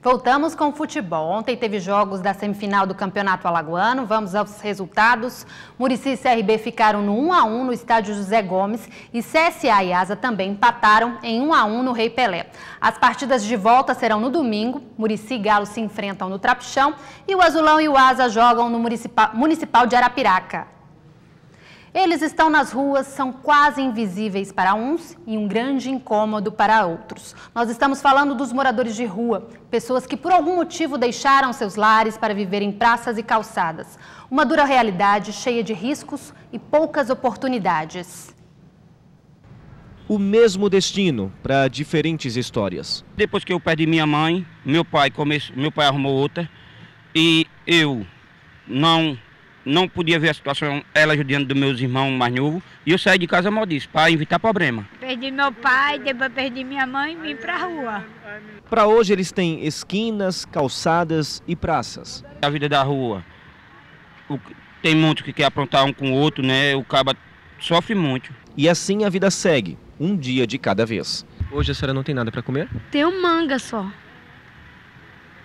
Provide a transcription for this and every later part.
Voltamos com o futebol. Ontem teve jogos da semifinal do Campeonato Alagoano. Vamos aos resultados. Murici e CRB ficaram no 1 a 1 no estádio José Gomes e CSA e Asa também empataram em 1 a 1 no Rei Pelé. As partidas de volta serão no domingo. Murici e Galo se enfrentam no Trapichão e o Azulão e o Asa jogam no Municipal de Arapiraca. Eles estão nas ruas, são quase invisíveis para uns e um grande incômodo para outros. Nós estamos falando dos moradores de rua, pessoas que por algum motivo deixaram seus lares para viver em praças e calçadas. Uma dura realidade cheia de riscos e poucas oportunidades. O mesmo destino para diferentes histórias. Depois que eu perdi minha mãe, meu pai arrumou outra e eu não podia ver a situação, ela ajudando dos meus irmãos mais novos, e eu saí de casa maldito para evitar problema. Perdi meu pai, depois perdi minha mãe e vim para a rua. Para hoje eles têm esquinas, calçadas e praças. A vida da rua, tem muitos que quer aprontar um com o outro, né? O caba sofre muito. E assim a vida segue, um dia de cada vez. Hoje a senhora não tem nada para comer? Tem um manga só,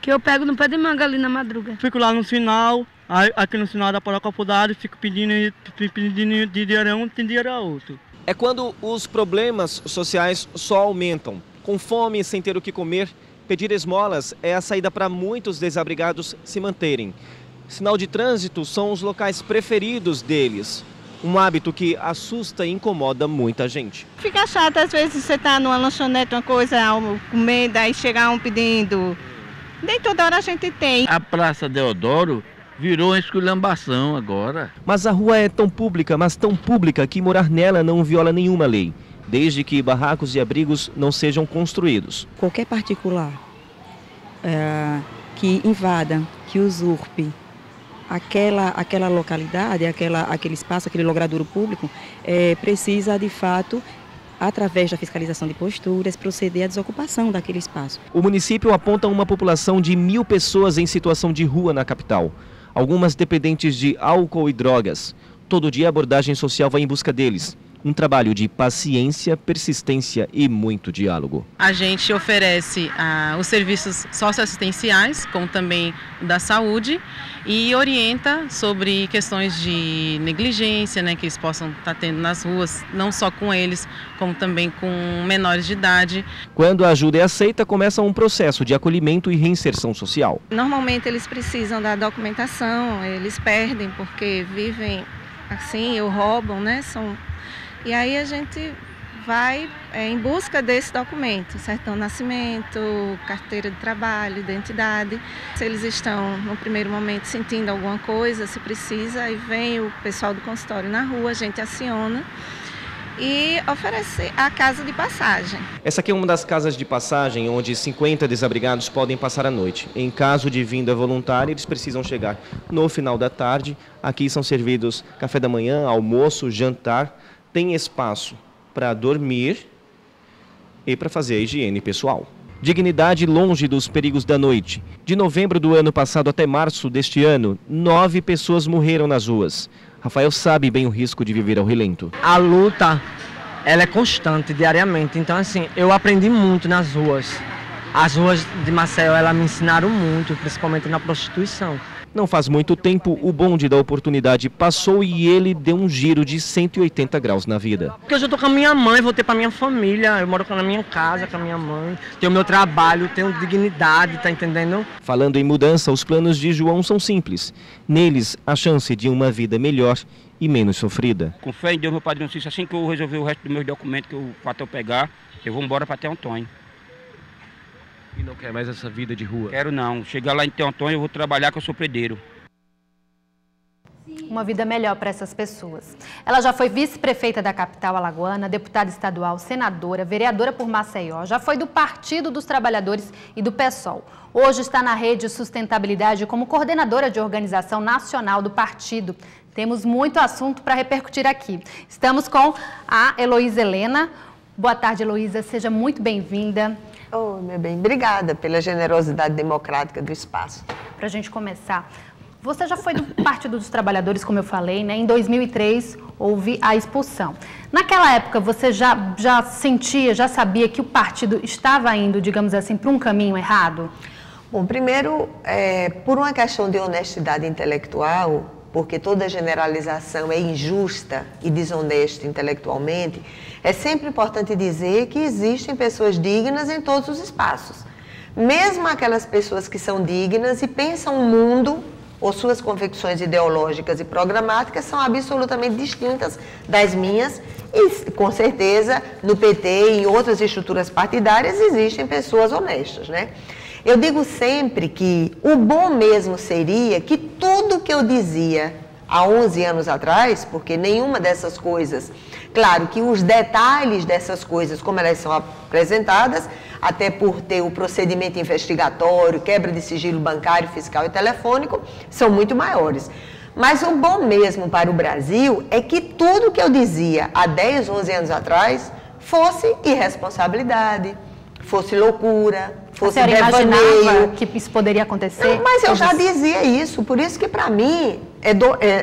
que eu pego no pé de manga ali na madruga. Fico lá no sinal. Aqui no sinal da Paracapudade, fico pedindo de dinheiro um, tem dinheiro a outro. É quando os problemas sociais só aumentam. Com fome, sem ter o que comer, pedir esmolas é a saída para muitos desabrigados se manterem. Sinal de trânsito são os locais preferidos deles. Um hábito que assusta e incomoda muita gente. Fica chato, às vezes você está numa lanchonete, uma coisa, comendo, aí chega um pedindo. Nem toda hora a gente tem. A Praça Deodoro virou uma esculhambação agora. Mas a rua é tão pública, mas tão pública que morar nela não viola nenhuma lei, desde que barracos e abrigos não sejam construídos. Qualquer particular que invada, que usurpe aquela localidade, aquele espaço, aquele logradouro público, precisa de fato, através da fiscalização de posturas, proceder à desocupação daquele espaço. O município aponta uma população de 1.000 pessoas em situação de rua na capital. Algumas dependentes de álcool e drogas. Todo dia a abordagem social vai em busca deles. Um trabalho de paciência, persistência e muito diálogo. A gente oferece os serviços socioassistenciais, como também da saúde, e orienta sobre questões de negligência, né, que eles possam estar tendo nas ruas, não só com eles, como também com menores de idade. Quando a ajuda é aceita, começa um processo de acolhimento e reinserção social. Normalmente eles precisam da documentação, eles perdem porque vivem assim, ou roubam, né? E aí a gente vai em busca desse documento, certidão de nascimento, carteira de trabalho, identidade. Se eles estão no primeiro momento sentindo alguma coisa, se precisa, aí vem o pessoal do consultório na rua, a gente aciona e oferece a casa de passagem. Essa aqui é uma das casas de passagem onde 50 desabrigados podem passar a noite. Em caso de vinda voluntária, eles precisam chegar no final da tarde. Aqui são servidos café da manhã, almoço, jantar. Tem espaço para dormir e para fazer a higiene pessoal. Dignidade longe dos perigos da noite. De novembro do ano passado até março deste ano, 9 pessoas morreram nas ruas. Rafael sabe bem o risco de viver ao relento. A luta, ela é constante, diariamente. Então, assim, eu aprendi muito nas ruas. As ruas de Maceió, elas me ensinaram muito, principalmente na prostituição. Não faz muito tempo, o bonde da oportunidade passou e ele deu um giro de 180 graus na vida. Porque hoje eu estou com a minha mãe, voltei para minha família, eu moro na minha casa com a minha mãe, tenho meu trabalho, tenho dignidade, tá entendendo? Falando em mudança, os planos de João são simples. Neles, a chance de uma vida melhor e menos sofrida. Com fé em Deus, meu Padre Cícero, assim que eu resolver o resto dos meus documentos que eu falta eu pegar, eu vou embora para Teu Antônio. E não quer mais essa vida de rua? Quero não. Chegar lá em Teu Antônio, eu vou trabalhar que eu sou predeiro. Uma vida melhor para essas pessoas. Ela já foi vice-prefeita da capital alagoana, deputada estadual, senadora, vereadora por Maceió, já foi do Partido dos Trabalhadores e do PSOL. Hoje está na Rede Sustentabilidade como coordenadora de organização nacional do partido. Temos muito assunto para repercutir aqui. Estamos com a Heloísa Helena. Boa tarde, Heloísa. Seja muito bem-vinda. Oh, meu bem, obrigada pela generosidade democrática do espaço. Para a gente começar, você já foi do Partido dos Trabalhadores, como eu falei, né? Em 2003 houve a expulsão. Naquela época você já sentia, já sabia que o partido estava indo, digamos assim, para um caminho errado? Bom, primeiro, por uma questão de honestidade intelectual, porque toda generalização é injusta e desonesta intelectualmente, é sempre importante dizer que existem pessoas dignas em todos os espaços. Mesmo aquelas pessoas que são dignas e pensam o mundo, ou suas convicções ideológicas e programáticas são absolutamente distintas das minhas, e com certeza no PT e em outras estruturas partidárias existem pessoas honestas, né? Eu digo sempre que o bom mesmo seria que tudo que eu dizia há 11 anos atrás, porque nenhuma dessas coisas, claro que os detalhes dessas coisas, como elas são apresentadas, até por ter o procedimento investigatório, quebra de sigilo bancário, fiscal e telefônico, são muito maiores. Mas o bom mesmo para o Brasil é que tudo que eu dizia há 10, 11 anos atrás fosse irresponsabilidade, fosse loucura, fosse imaginava que isso poderia acontecer? Não, mas eu já dizia isso, por isso que para mim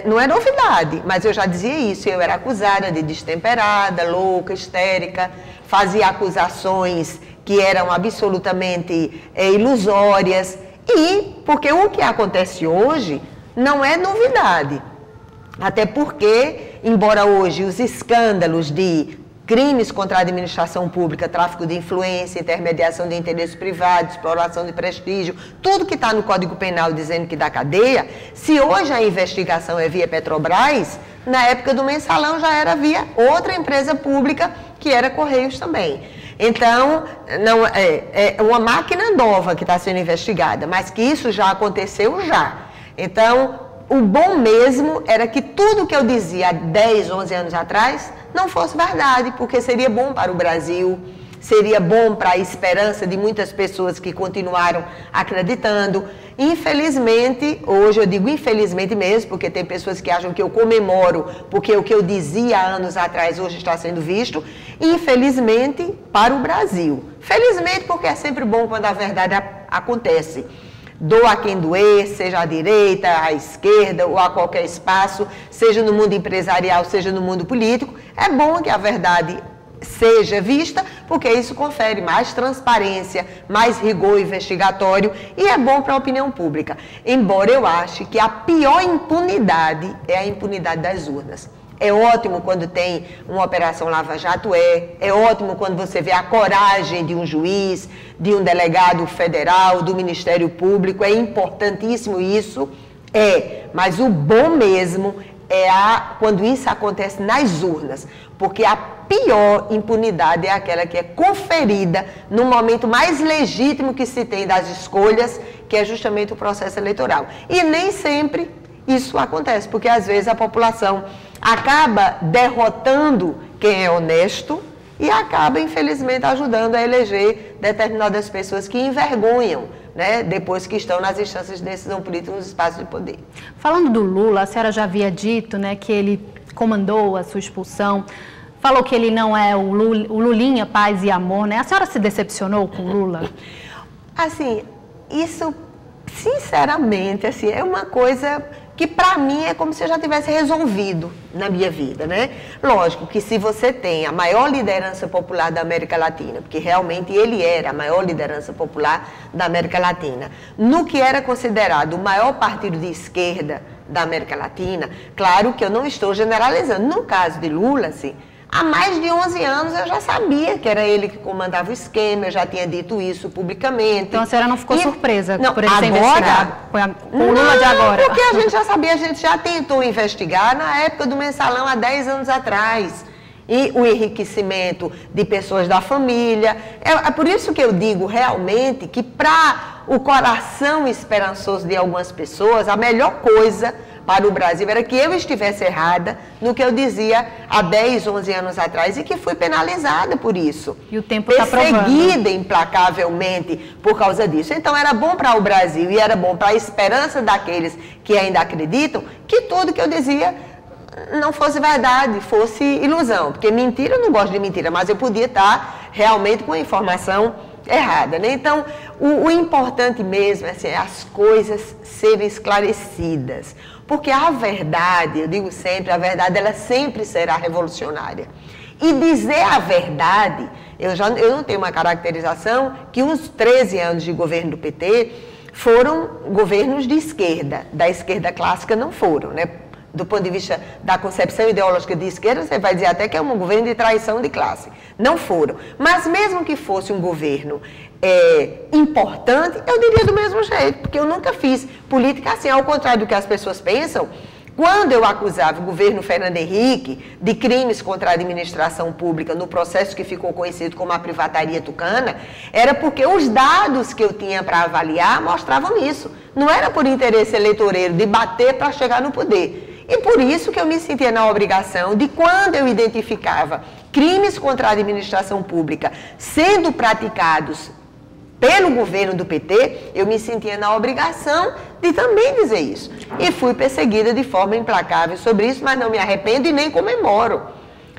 não é novidade, mas eu já dizia isso. Eu era acusada de destemperada, louca, histérica, fazia acusações que eram absolutamente ilusórias, e porque o que acontece hoje não é novidade, até porque, embora hoje os escândalos de crimes contra a administração pública, tráfico de influência, intermediação de interesses privados, exploração de prestígio, tudo que está no Código Penal dizendo que dá cadeia, se hoje a investigação é via Petrobras, na época do Mensalão já era via outra empresa pública, que era Correios também. Então, não, é uma máquina nova que está sendo investigada, mas que isso já aconteceu já. Então, o bom mesmo era que tudo que eu dizia há 10, 11 anos atrás não fosse verdade, porque seria bom para o Brasil, seria bom para a esperança de muitas pessoas que continuaram acreditando. Infelizmente, hoje eu digo infelizmente mesmo, porque tem pessoas que acham que eu comemoro, porque o que eu dizia há anos atrás hoje está sendo visto, infelizmente para o Brasil. Felizmente, porque é sempre bom quando a verdade acontece. Doa a quem doer, seja à direita, à esquerda ou a qualquer espaço, seja no mundo empresarial, seja no mundo político. É bom que a verdade seja vista, porque isso confere mais transparência, mais rigor investigatório e é bom para a opinião pública. Embora eu ache que a pior impunidade é a impunidade das urnas. É ótimo quando tem uma Operação Lava Jato, é ótimo quando você vê a coragem de um juiz, de um delegado federal, do Ministério Público, é importantíssimo isso, mas o bom mesmo quando isso acontece nas urnas, porque a pior impunidade é aquela que é conferida no momento mais legítimo que se tem das escolhas, que é justamente o processo eleitoral. E nem sempre isso acontece, porque às vezes a população acaba derrotando quem é honesto e acaba, infelizmente, ajudando a eleger determinadas pessoas que envergonham, né, depois que estão nas instâncias de decisão política, nos espaços de poder. Falando do Lula, a senhora já havia dito, né, que ele comandou a sua expulsão, falou que ele não é o Lulinha, paz e amor, né? A senhora se decepcionou com o Lula? Assim, isso, sinceramente, assim, é uma coisa que para mim é como se eu já tivesse resolvido na minha vida, né? Lógico que se você tem a maior liderança popular da América Latina, porque realmente ele era a maior liderança popular da América Latina, no que era considerado o maior partido de esquerda da América Latina, claro que eu não estou generalizando. No caso de Lula, assim, há mais de 11 anos eu já sabia que era ele que comandava o esquema, eu já tinha dito isso publicamente. Então a senhora não ficou surpresa por ele ser investigado? Com o Lula de agora? Porque a gente já sabia, a gente já tentou investigar na época do Mensalão, há 10 anos atrás. E o enriquecimento de pessoas da família. É por isso que eu digo realmente que para o coração esperançoso de algumas pessoas, a melhor coisa para o Brasil era que eu estivesse errada no que eu dizia há 10, 11 anos atrás e que fui penalizada por isso. E o tempo está provando. Perseguida implacavelmente por causa disso. Então era bom para o Brasil e era bom para a esperança daqueles que ainda acreditam que tudo que eu dizia não fosse verdade, fosse ilusão. Porque mentira, eu não gosto de mentira, mas eu podia estar realmente com a informação errada, né? Então, o importante mesmo é assim, as coisas serem esclarecidas. Porque a verdade, eu digo sempre, a verdade ela sempre será revolucionária. E dizer a verdade, eu não tenho uma caracterização que os 13 anos de governo do PT foram governos de esquerda, da esquerda clássica não foram, né? Do ponto de vista da concepção ideológica de esquerda, você vai dizer até que é um governo de traição de classe. Não foram. Mas mesmo que fosse um governo importante, eu diria do mesmo jeito, porque eu nunca fiz política assim, ao contrário do que as pessoas pensam. Quando eu acusava o governo Fernando Henrique de crimes contra a administração pública no processo que ficou conhecido como a privataria tucana, era porque os dados que eu tinha para avaliar mostravam isso. Não era por interesse eleitoreiro de bater para chegar no poder. E por isso que eu me sentia na obrigação de, quando eu identificava crimes contra a administração pública sendo praticados pelo governo do PT, eu me sentia na obrigação de também dizer isso. E fui perseguida de forma implacável sobre isso, mas não me arrependo e nem comemoro.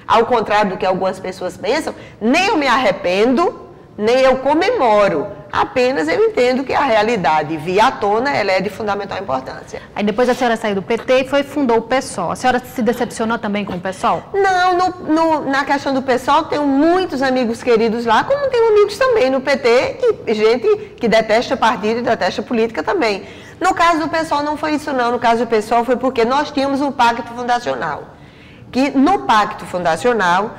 Ao contrário do que algumas pessoas pensam, nem eu me arrependo, nem eu comemoro. Apenas eu entendo que a realidade via à tona, ela é de fundamental importância. Aí depois a senhora saiu do PT e fundou o PSOL. A senhora se decepcionou também com o PSOL? Não, na questão do PSOL, tenho muitos amigos queridos lá, como tenho amigos também no PT, e gente que detesta partido e detesta política também. No caso do PSOL não foi isso não, no caso do PSOL foi porque nós tínhamos um pacto fundacional. Que no pacto fundacional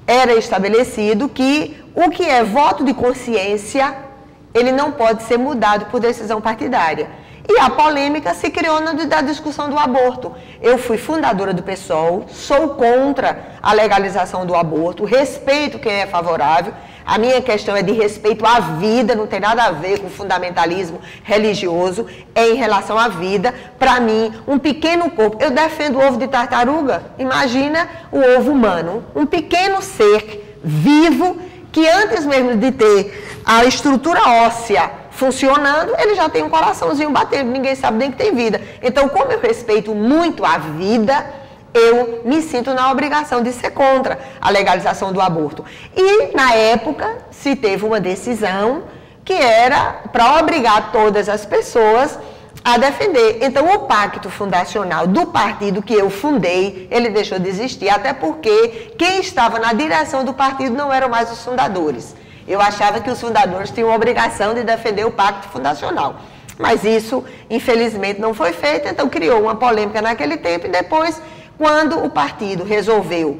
era estabelecido que o que é voto de consciência, ele não pode ser mudado por decisão partidária. E a polêmica se criou da discussão do aborto. Eu fui fundadora do PSOL, sou contra a legalização do aborto, respeito quem é favorável. A minha questão é de respeito à vida, não tem nada a ver com fundamentalismo religioso, é em relação à vida. Para mim, um pequeno corpo, eu defendo o ovo de tartaruga, imagina o ovo humano, um pequeno ser vivo que antes mesmo de ter a estrutura óssea funcionando, ele já tem um coraçãozinho batendo, ninguém sabe nem que tem vida. Então, como eu respeito muito a vida, eu me sinto na obrigação de ser contra a legalização do aborto. E, na época, se teve uma decisão que era para obrigar todas as pessoas a defender. Então, o pacto fundacional do partido que eu fundei, ele deixou de existir, até porque quem estava na direção do partido não eram mais os fundadores. Eu achava que os fundadores tinham a obrigação de defender o pacto fundacional. Mas isso, infelizmente, não foi feito, então criou uma polêmica naquele tempo e depois, quando o partido resolveu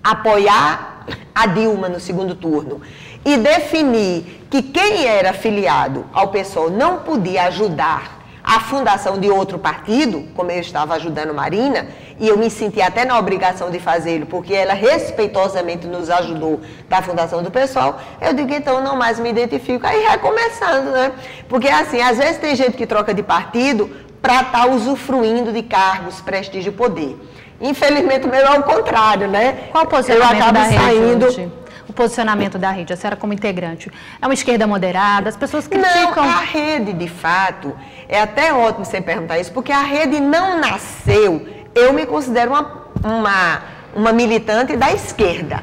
apoiar a Dilma no segundo turno e definir que quem era afiliado ao PSOL não podia ajudar a fundação de outro partido, como eu estava ajudando Marina, e eu me senti até na obrigação de fazê-lo, porque ela respeitosamente nos ajudou da fundação do PSOL, eu digo, então, não mais me identifico, aí recomeçando, né? Porque, assim, às vezes tem gente que troca de partido para estar usufruindo de cargos, prestígio e poder. Infelizmente, o meu é o contrário, né? Qual o posicionamento da rede hoje? O posicionamento da rede, a senhora como integrante, é uma esquerda moderada, as pessoas criticam... Não, a rede, de fato, é até ótimo você perguntar isso, porque a rede não nasceu, eu me considero uma militante da esquerda.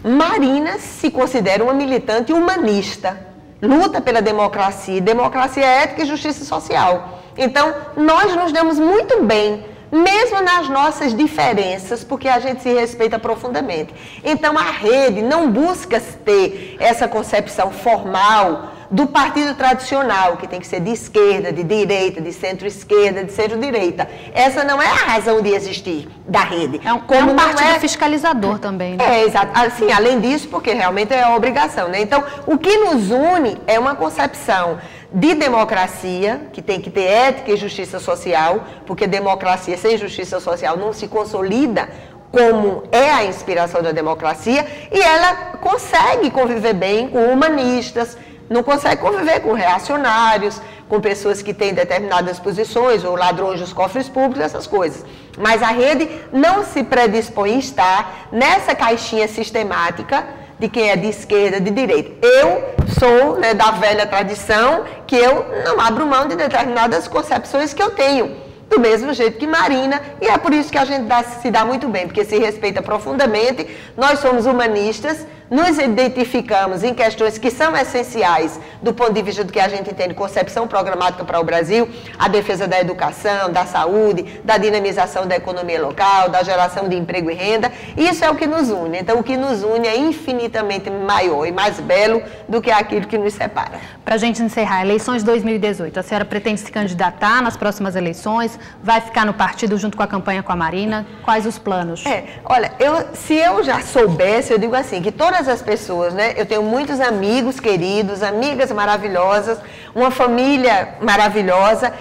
Marina se considera uma militante humanista, luta pela democracia ética e justiça social. Então, nós nos damos muito bem, mesmo nas nossas diferenças, porque a gente se respeita profundamente. Então, a rede não busca ter essa concepção formal do partido tradicional, que tem que ser de esquerda, de direita, de centro-esquerda, de centro-direita. Essa não é a razão de existir da rede. É um partido fiscalizador também, né? Exato. Assim, além disso, porque realmente é a obrigação, né? Então, o que nos une é uma concepção de democracia, que tem que ter ética e justiça social, porque democracia sem justiça social não se consolida como é a inspiração da democracia, e ela consegue conviver bem com humanistas, não consegue conviver com reacionários, com pessoas que têm determinadas posições, ou ladrões dos cofres públicos, essas coisas. Mas a rede não se predispõe a estar nessa caixinha sistemática de quem é de esquerda, de direita. Eu sou, né, da velha tradição, que eu não abro mão de determinadas concepções que eu tenho, do mesmo jeito que Marina, e é por isso que a gente se dá muito bem, porque se respeita profundamente, nós somos humanistas, nos identificamos em questões que são essenciais do ponto de vista do que a gente entende concepção programática para o Brasil, a defesa da educação, da saúde, da dinamização da economia local, da geração de emprego e renda. Isso é o que nos une. Então, o que nos une é infinitamente maior e mais belo do que aquilo que nos separa. Para a gente encerrar, eleições 2018, a senhora pretende se candidatar nas próximas eleições? Vai ficar no partido junto com a campanha com a Marina? Quais os planos? Olha, se eu já soubesse, eu digo assim, que todas as pessoas, né? Eu tenho muitos amigos queridos, amigas maravilhosas, uma família maravilhosa.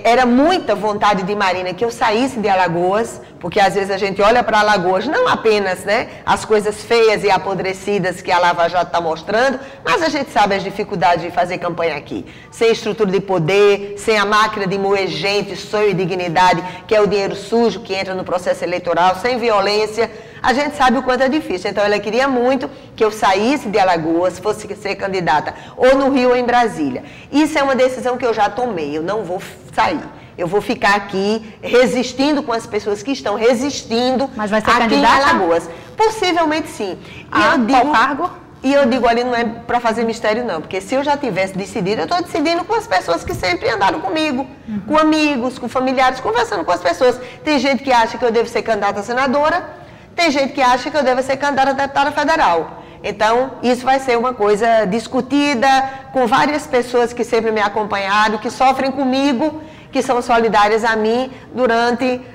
Era muita vontade de Marina que eu saísse de Alagoas, porque às vezes a gente olha para Alagoas, não apenas, né, as coisas feias e apodrecidas que a Lava Jato está mostrando, mas a gente sabe as dificuldades de fazer campanha aqui. Sem estrutura de poder, sem a máquina de moer gente, sonho e dignidade, que é o dinheiro sujo que entra no processo eleitoral, sem violência. A gente sabe o quanto é difícil. Então, ela queria muito que eu saísse de Alagoas, fosse ser candidata ou no Rio ou em Brasília. Isso é uma decisão que eu já tomei, eu não vou sair. Eu vou ficar aqui resistindo com as pessoas que estão resistindo. Mas vai ser aqui candidata? Em Alagoas. Possivelmente sim. Qual cargo? E eu digo ali, não é para fazer mistério não, porque se eu já tivesse decidido, eu estou decidindo com as pessoas que sempre andaram comigo, com amigos, com familiares, conversando com as pessoas. Tem gente que acha que eu devo ser candidata a senadora, tem gente que acha que eu devo ser candidata a deputada federal. Então, isso vai ser uma coisa discutida com várias pessoas que sempre me acompanharam, que sofrem comigo, que são solidárias a mim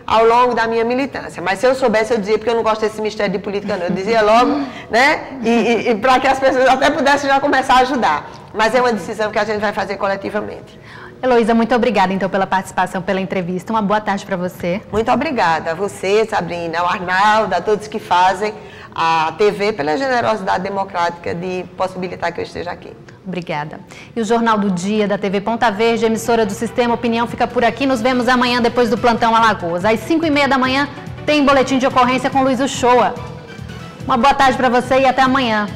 ao longo da minha militância. Mas se eu soubesse, eu dizia, porque eu não gosto desse mistério de política, não. Eu dizia logo, né? E para que as pessoas até pudessem já começar a ajudar. Mas é uma decisão que a gente vai fazer coletivamente. Heloísa, muito obrigada, então, pela participação, pela entrevista. Uma boa tarde para você. Muito obrigada a você, Sabrina, ao Arnaldo, a todos que fazem a TV, pela generosidade democrática de possibilitar que eu esteja aqui. Obrigada. E o Jornal do Dia da TV Ponta Verde, emissora do Sistema Opinião, fica por aqui. Nos vemos amanhã depois do Plantão Alagoas. Às 5h30 da manhã tem boletim de ocorrência com Luiz Uchoa. Uma boa tarde para você e até amanhã.